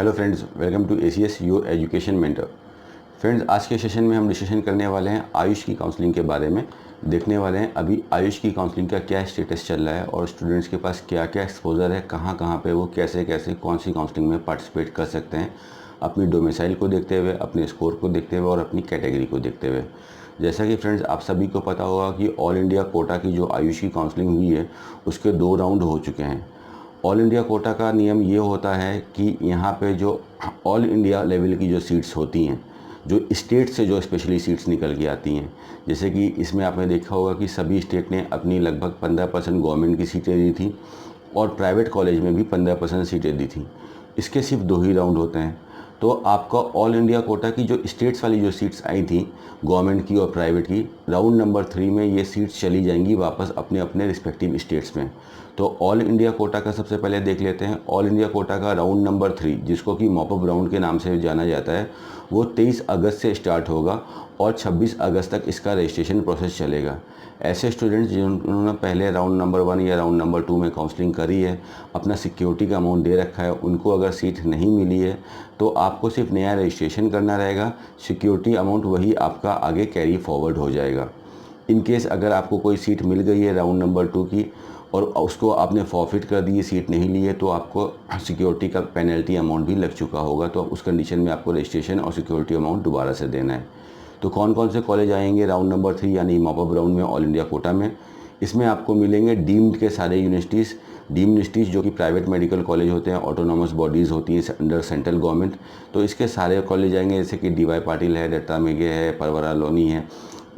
Hello friends, welcome to ACS your education mentor. Friends, आज के session में हम डिस्कशन करने वाले हैं आयुष की काउंसलिंग के बारे में। देखने वाले हैं अभी आयुष की काउंसलिंग का क्या स्टेटस चल रहा है और स्टूडेंट्स के पास क्या क्या एक्सपोजर है, कहाँ कहाँ पे वो कैसे कैसे कौन सी काउंसलिंग में पार्टिसिपेट कर सकते हैं, अपनी डोमिसाइल को देखते हुए, अपने स्कोर को देखते हुए और अपनी कैटेगरी को देखते हुए। जैसा कि फ्रेंड्स आप सभी को पता होगा कि ऑल इंडिया कोटा की जो आयुष की काउंसलिंग हुई है उसके 2 राउंड हो चुके हैं। ऑल इंडिया कोटा का नियम ये होता है कि यहाँ पे जो ऑल इंडिया लेवल की जो सीट्स होती हैं, जो स्टेट से जो स्पेशली सीट्स निकल के आती हैं, जैसे कि इसमें आपने देखा होगा कि सभी स्टेट ने अपनी लगभग 15% गवर्नमेंट की सीटें दी थी और प्राइवेट कॉलेज में भी 15% सीटें दी थी। इसके सिर्फ 2 ही राउंड होते हैं। तो आपका ऑल इंडिया कोटा की जो स्टेट्स वाली जो सीट्स आई थी गवर्नमेंट की और प्राइवेट की, राउंड नंबर 3 में ये सीट्स चली जाएंगी वापस अपने अपने रिस्पेक्टिव स्टेट्स में। तो ऑल इंडिया कोटा का सबसे पहले देख लेते हैं। ऑल इंडिया कोटा का राउंड नंबर 3, जिसको कि मॉपअप राउंड के नाम से जाना जाता है, वो 23 अगस्त से स्टार्ट होगा और 26 अगस्त तक इसका रजिस्ट्रेशन प्रोसेस चलेगा। ऐसे स्टूडेंट्स जिन्होंने पहले राउंड नंबर 1 या राउंड नंबर 2 में काउंसलिंग करी है, अपना सिक्योरिटी का अमाउंट दे रखा है, उनको अगर सीट नहीं मिली है तो आपको सिर्फ नया रजिस्ट्रेशन करना रहेगा। सिक्योरिटी अमाउंट वही आपका आगे कैरी फॉरवर्ड हो जाएगा। इन केस अगर आपको कोई सीट मिल गई है राउंड नंबर 2 की और उसको आपने फॉरफिट कर दी है, सीट नहीं ली है, तो आपको सिक्योरिटी का पेनल्टी अमाउंट भी लग चुका होगा। तो उस कंडीशन में आपको रजिस्ट्रेशन और सिक्योरिटी अमाउंट दोबारा से देना है। तो कौन कौन से कॉलेज आएंगे राउंड नंबर 3 यानी मॉपअप राउंड में ऑल इंडिया कोटा में? इसमें आपको मिलेंगे डीम्ड के सारे यूनिवर्सिटीज़। डीम्ड यूनिवर्सिटीज़ जो कि प्राइवेट मेडिकल कॉलेज होते हैं, ऑटोनॉमस बॉडीज़ होती हैं अंडर सेंट्रल गवर्नमेंट, तो इसके सारे कॉलेज आएंगे, जैसे कि DY पाटिल है, दत्ता मेघे है, परवरा लोनी है,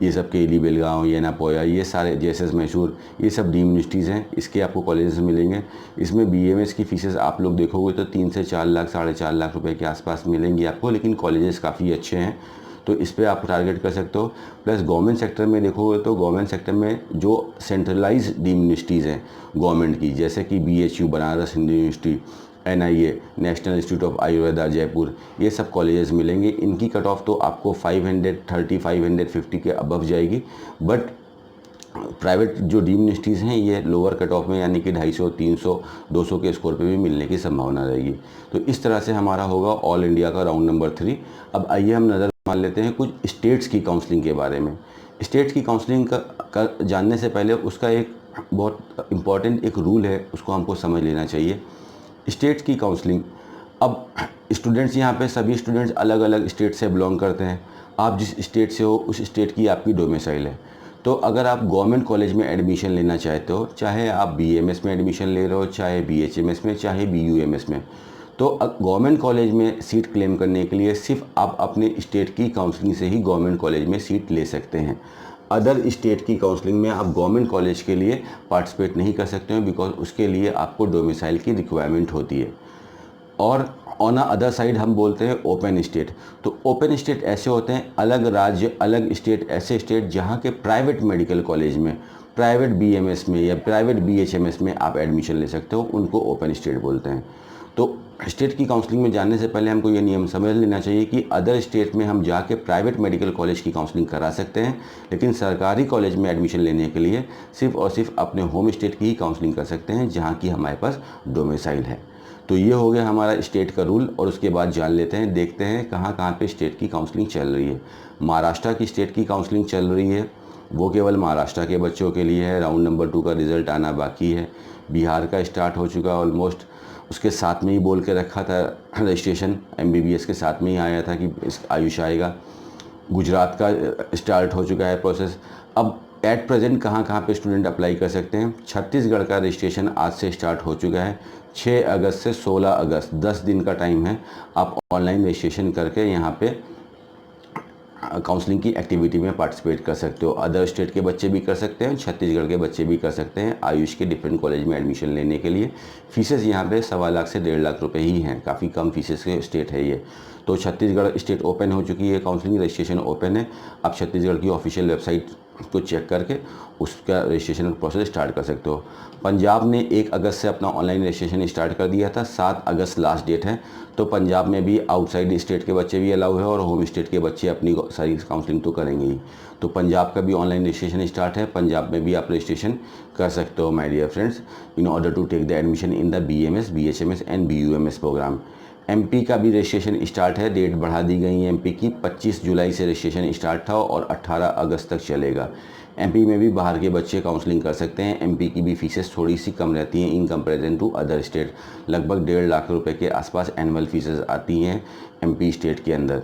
ये सब के इली बेलगांव, येना पोया, ये सारे JSS मैसूर, ये सब डीम्ड यूनिवर्सिटीज़ हैं। इसके आपको कॉलेजेस मिलेंगे। इसमें BMS की फ़ीसेस आप लोग देखोगे तो 3 से 4 लाख, 4.5 लाख रुपए के आसपास मिलेंगी आपको, लेकिन कॉलेजेस काफ़ी अच्छे हैं तो इस पर आप टारगेट कर सकते हो। प्लस गवर्नमेंट सेक्टर में देखोगे तो गवर्नमेंट सेक्टर में जो सेंट्रलाइज डीम्ड यूनिवर्सिटीज़ हैं गवर्नमेंट की, जैसे कि BHU Banaras Hindu university, NIA national institute of Ayurveda Jaipur, ये सब कॉलेजेस मिलेंगे। इनकी कट ऑफ तो आपको 530 550 के अबव जाएगी। बट प्राइवेट जो डीम्ड यूनिवर्सिटीज़ हैं ये लोअर कट ऑफ में, यानी कि 250, 300, 200 के स्कोर पे भी मिलने की संभावना रहेगी। तो इस तरह से हमारा होगा ऑल इंडिया का राउंड नंबर 3। अब आइए हम नज़र मान लेते हैं कुछ स्टेट्स की काउंसलिंग के बारे में। स्टेट्स की काउंसलिंग का जानने से पहले उसका एक बहुत इम्पॉर्टेंट एक रूल है, उसको हमको समझ लेना चाहिए। स्टेट्स की काउंसलिंग, अब स्टूडेंट्स यहाँ पे सभी स्टूडेंट्स अलग अलग स्टेट से बिलोंग करते हैं। आप जिस स्टेट से हो उस स्टेट की आपकी डोमिसाइल है। तो अगर आप गवर्नमेंट कॉलेज में एडमिशन लेना चाहते हो, चाहे आप BAMS में एडमिशन ले रहे हो, चाहे BHMS में, चाहे BUMS में, तो गवर्नमेंट कॉलेज में सीट क्लेम करने के लिए सिर्फ आप अपने स्टेट की काउंसलिंग से ही गवर्नमेंट कॉलेज में सीट ले सकते हैं। अदर स्टेट की काउंसलिंग में आप गवर्नमेंट कॉलेज के लिए पार्टिसिपेट नहीं कर सकते हो, बिकॉज उसके लिए आपको डोमिसाइल की रिक्वायरमेंट होती है। और ऑन अदर साइड हम बोलते हैं ओपन स्टेट। तो ओपन स्टेट ऐसे होते हैं, अलग राज्य अलग स्टेट, ऐसे स्टेट जहाँ के प्राइवेट मेडिकल कॉलेज में, प्राइवेट BMS में या प्राइवेट BHMS में आप एडमिशन ले सकते हो, उनको ओपन स्टेट बोलते हैं। तो स्टेट की काउंसलिंग में जाने से पहले हमको ये नियम समझ लेना चाहिए कि अदर स्टेट में हम जाके प्राइवेट मेडिकल कॉलेज की काउंसलिंग करा सकते हैं, लेकिन सरकारी कॉलेज में एडमिशन लेने के लिए सिर्फ और सिर्फ अपने होम स्टेट की ही काउंसलिंग कर सकते हैं जहाँ की हमारे पास डोमिसाइल है। तो ये हो गया हमारा स्टेट का रूल। और उसके बाद जान लेते हैं, देखते हैं कहाँ कहाँ पे स्टेट की काउंसलिंग चल रही है। महाराष्ट्र की स्टेट की काउंसलिंग चल रही है, वो केवल महाराष्ट्र के बच्चों के लिए है। राउंड नंबर 2 का रिज़ल्ट आना बाकी है। बिहार का स्टार्ट हो चुका ऑलमोस्ट, उसके साथ में ही बोल के रखा था रजिस्ट्रेशन, MBBS के साथ में ही आया था कि इस आयुष आएगा। गुजरात का स्टार्ट हो चुका है प्रोसेस। अब एट प्रेजेंट कहाँ कहाँ पे स्टूडेंट अप्लाई कर सकते हैं? छत्तीसगढ़ का रजिस्ट्रेशन आज से स्टार्ट हो चुका है। 6 अगस्त से 16 अगस्त 10 दिन का टाइम है। आप ऑनलाइन रजिस्ट्रेशन करके यहाँ पे काउंसलिंग की एक्टिविटी में पार्टिसिपेट कर सकते हो। अदर स्टेट के बच्चे भी कर सकते हैं, छत्तीसगढ़ के बच्चे भी कर सकते हैं आयुष के डिफरेंट कॉलेज में एडमिशन लेने के लिए। फीसेस यहाँ पे 1.25 लाख से 1.5 लाख रुपए ही हैं, काफ़ी कम फीसेस के स्टेट है ये। तो छत्तीसगढ़ स्टेट ओपन हो चुकी है, काउंसलिंग रजिस्ट्रेशन ओपन है। आप छत्तीसगढ़ की ऑफिशियल वेबसाइट को चेक करके उसका रजिस्ट्रेशन प्रोसेस स्टार्ट कर सकते हो। पंजाब ने 1 अगस्त से अपना ऑनलाइन रजिस्ट्रेशन स्टार्ट कर दिया था, 7 अगस्त लास्ट डेट है। तो पंजाब में भी आउटसाइड स्टेट के बच्चे भी अलाउ है और होम स्टेट के बच्चे अपनी सारी काउंसलिंग तो करेंगे ही। तो पंजाब का भी ऑनलाइन रजिस्ट्रेशन स्टार्ट है, पंजाब में भी आप रजिस्ट्रेशन कर सकते हो my dear friends, in order to take the admission in the BMS, BHMS and BUMS program. MP का भी रजिस्ट्रेशन स्टार्ट है, डेट बढ़ा दी गई है एमपी की। 25 जुलाई से रजिस्ट्रेशन स्टार्ट था और 18 अगस्त तक चलेगा। एमपी में भी बाहर के बच्चे काउंसलिंग कर सकते हैं। एमपी की भी फीसेस थोड़ी सी कम रहती हैं in comparison to other state. लगभग 1.5 लाख रुपए के आसपास एनुअल फीसेस आती हैं एमपी स्टेट के अंदर।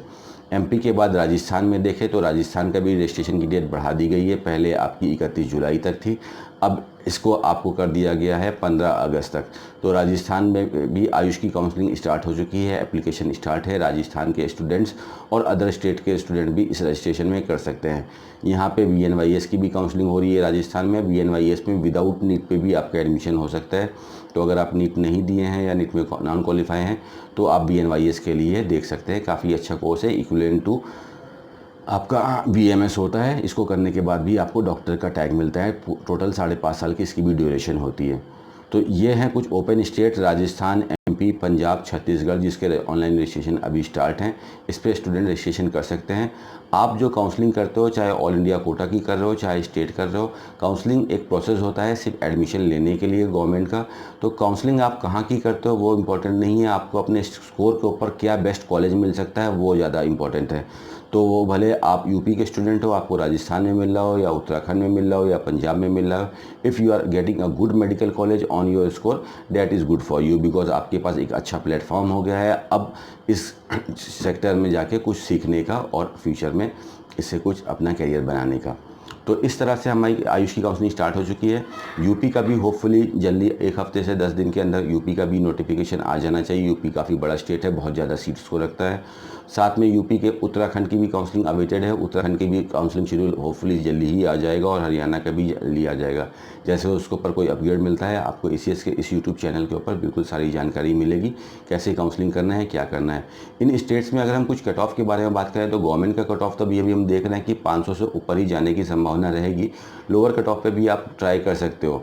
एमपी के बाद राजस्थान में देखें तो राजस्थान का भी रजिस्ट्रेशन की डेट बढ़ा दी गई है। पहले आपकी 31 जुलाई तक थी, अब इसको आपको कर दिया गया है 15 अगस्त तक। तो राजस्थान में भी आयुष की काउंसलिंग स्टार्ट हो चुकी है, एप्लीकेशन स्टार्ट है। राजस्थान के स्टूडेंट्स और अदर स्टेट के स्टूडेंट भी इस रजिस्ट्रेशन में कर सकते हैं। यहाँ पे VNYS की भी काउंसलिंग हो रही है राजस्थान में। VNYS में विदाउट नीट पे भी आपका एडमिशन हो सकता है। तो अगर आप नीट नहीं दिए हैं या नीट में नॉन क्वालिफाई हैं तो आप VNYS के लिए देख सकते हैं। काफ़ी अच्छा कोर्स है, इक्विवेलेंट टू आपका BMS होता है। इसको करने के बाद भी आपको डॉक्टर का टैग मिलता है। टोटल 5.5 साल की इसकी भी ड्यूरेशन होती है। तो ये हैं कुछ open state, Rajasthan, MP, Punjab, Chhattisgarh, जिसके ऑनलाइन रजिस्ट्रेशन अभी स्टार्ट हैं। इस पर स्टूडेंट रजिस्ट्रेशन कर सकते हैं। आप जो काउंसलिंग करते हो, चाहे ऑल इंडिया कोटा की कर रहे हो चाहे स्टेट कर रहे हो, काउंसलिंग एक प्रोसेस होता है सिर्फ एडमिशन लेने के लिए गवर्नमेंट का। तो काउंसलिंग आप कहाँ की करते हो वो इम्पोर्टेंट नहीं है, आपको अपने स्कोर के ऊपर क्या बेस्ट कॉलेज मिल सकता है वो ज़्यादा इंपॉर्टेंट है। तो वो भले आप यूपी के स्टूडेंट हो, आपको राजस्थान में मिल रहा हो या उत्तराखंड में मिल रहा हो या पंजाब में मिल रहा हो, if you are getting a good medical college on your score, that is good for you, because आपके पास एक अच्छा प्लेटफॉर्म हो गया है अब इस सेक्टर में जाके कुछ सीखने का और फ्यूचर में इससे कुछ अपना करियर बनाने का। तो इस तरह से हमारी आयुष की काउंसलिंग स्टार्ट हो चुकी है। यूपी का भी होपफुली जल्दी 1 हफ्ते से 10 दिन के अंदर यूपी का भी नोटिफिकेशन आ जाना चाहिए। यूपी काफ़ी बड़ा स्टेट है, बहुत ज़्यादा सीट्स को रखता है। साथ में यूपी के उत्तराखंड की भी काउंसलिंग अवेटेड है। उत्तराखंड की भी काउंसलिंग शेड्यूल होपफुली जल्दी ही आ जाएगा और हरियाणा का भी जल्दी आ जाएगा। जैसे उसके ऊपर कोई अपग्रेड मिलता है आपको ACS के इस यूट्यूब चैनल के ऊपर बिल्कुल सारी जानकारी मिलेगी, कैसे काउंसलिंग करना है, क्या करना है। इन स्टेट्स में अगर हम कुछ कट ऑफ के बारे में बात करें तो गवर्नमेंट का कट ऑफ तो अभी हम देख रहे हैं कि 500 से ऊपर ही जाने की संभावना रहेगी। लोअर कट ऑफ पे भी आप ट्राई कर सकते हो।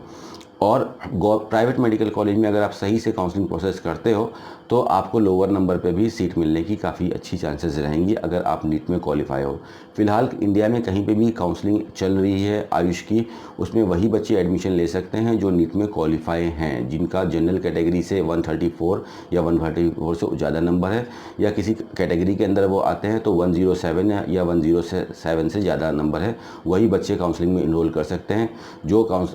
और प्राइवेट मेडिकल कॉलेज में अगर आप सही से काउंसलिंग प्रोसेस करते हो तो आपको लोअर नंबर पे भी सीट मिलने की काफ़ी अच्छी चांसेस रहेंगी अगर आप नीट में क्वालिफाई हो। फिलहाल इंडिया में कहीं पे भी काउंसलिंग चल रही है आयुष की, उसमें वही बच्चे एडमिशन ले सकते हैं जो नीट में क्वालिफाई हैं, जिनका जनरल कैटेगरी से 134 या 134 से ज़्यादा नंबर है, या किसी कैटेगरी के अंदर वो आते हैं तो 107 या 107 से ज़्यादा नंबर है, वही बच्चे काउंसलिंग में इनरोल कर सकते हैं। जो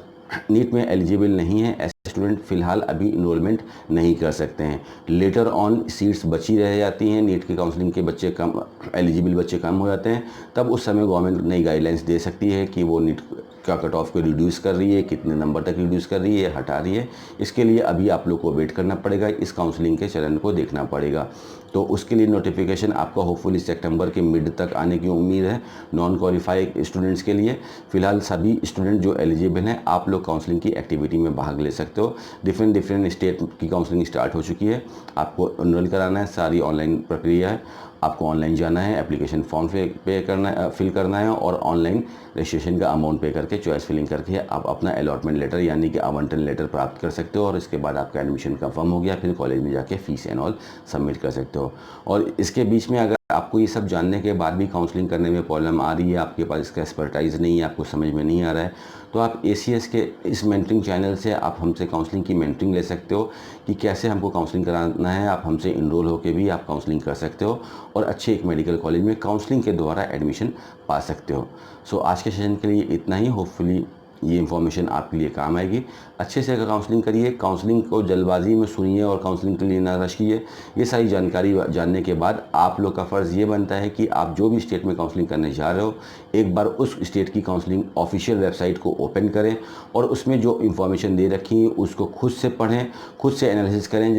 नीट में एलिजिबल नहीं है ऐसे स्टूडेंट फ़िलहाल अभी इनरोलमेंट नहीं कर सकते हैं। लेटर ऑन सीट्स बची रह जाती हैं, नीट की काउंसलिंग के बच्चे कम, एलिजिबल बच्चे कम हो जाते हैं, तब उस समय गवर्नमेंट नई गाइडलाइंस दे सकती है कि वो नीट का कट ऑफ को रिड्यूस कर रही है, कितने नंबर तक रिड्यूस कर रही है, हटा रही है। इसके लिए अभी आप लोग को वेट करना पड़ेगा, इस काउंसलिंग के चरण को देखना पड़ेगा। तो उसके लिए नोटिफिकेशन आपका होपफुली सितंबर के मिड तक आने की उम्मीद है नॉन क्वालिफाइड स्टूडेंट्स के लिए। फ़िलहाल सभी स्टूडेंट जो एलिजिबल हैं आप लोग काउंसलिंग की एक्टिविटी में भाग ले सकते हो। डिफरेंट स्टेट की काउंसलिंग स्टार्ट हो चुकी है। आपको एनरोल कराना है, सारी ऑनलाइन प्रक्रिया है। आपको ऑनलाइन जाना है, एप्लीकेशन फॉर्म पे करना है, फिल करना है और ऑनलाइन रजिस्ट्रेशन का अमाउंट पे करके चॉइस फिलिंग करके आप अपना अलॉटमेंट लेटर यानी कि आवंटन लेटर प्राप्त कर सकते हो और इसके बाद आपका एडमिशन कंफर्म हो गया, फिर कॉलेज में जाके फ़ीस एंड ऑल सबमिट कर सकते हो। और इसके बीच में अगर आपको ये सब जानने के बाद भी काउंसलिंग करने में प्रॉब्लम आ रही है, आपके पास इसका एक्सपर्टाइज़ नहीं है, आपको समझ में नहीं आ रहा है, तो आप ACS के इस मेंटरिंग चैनल से आप हमसे काउंसलिंग की मेंटरिंग ले सकते हो कि कैसे हमको काउंसलिंग कराना है। आप हमसे इनरोल होकर भी आप काउंसलिंग कर सकते हो और अच्छे एक मेडिकल कॉलेज में काउंसलिंग के द्वारा एडमिशन पा सकते हो। सो आज के सेशन के लिए इतना ही। होपफुली ये इन्फॉर्मेशन आपके लिए काम आएगी। अच्छे से काउंसलिंग करिए, काउंसलिंग को जल्दबाजी में सुनिए और काउंसलिंग के लिए ना रश कीजिए। ये सारी जानकारी जानने के बाद आप लोग का फ़र्ज़ ये बनता है कि आप जो भी स्टेट में काउंसलिंग करने जा रहे हो एक बार उस स्टेट की काउंसलिंग ऑफिशियल वेबसाइट को ओपन करें और उसमें जो इन्फॉर्मेशन दे रखी है उसको खुद से पढ़ें, खुद से एनालिसिस करें,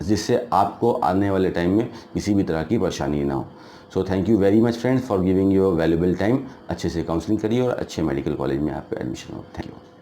जिससे आपको आने वाले टाइम में किसी भी तरह की परेशानी ना हो। So thank you very much friends for giving your valuable time. अच्छे से काउंसलिंग करिए और अच्छे मेडिकल कॉलेज में आपका एडमिशन हो। Thank you.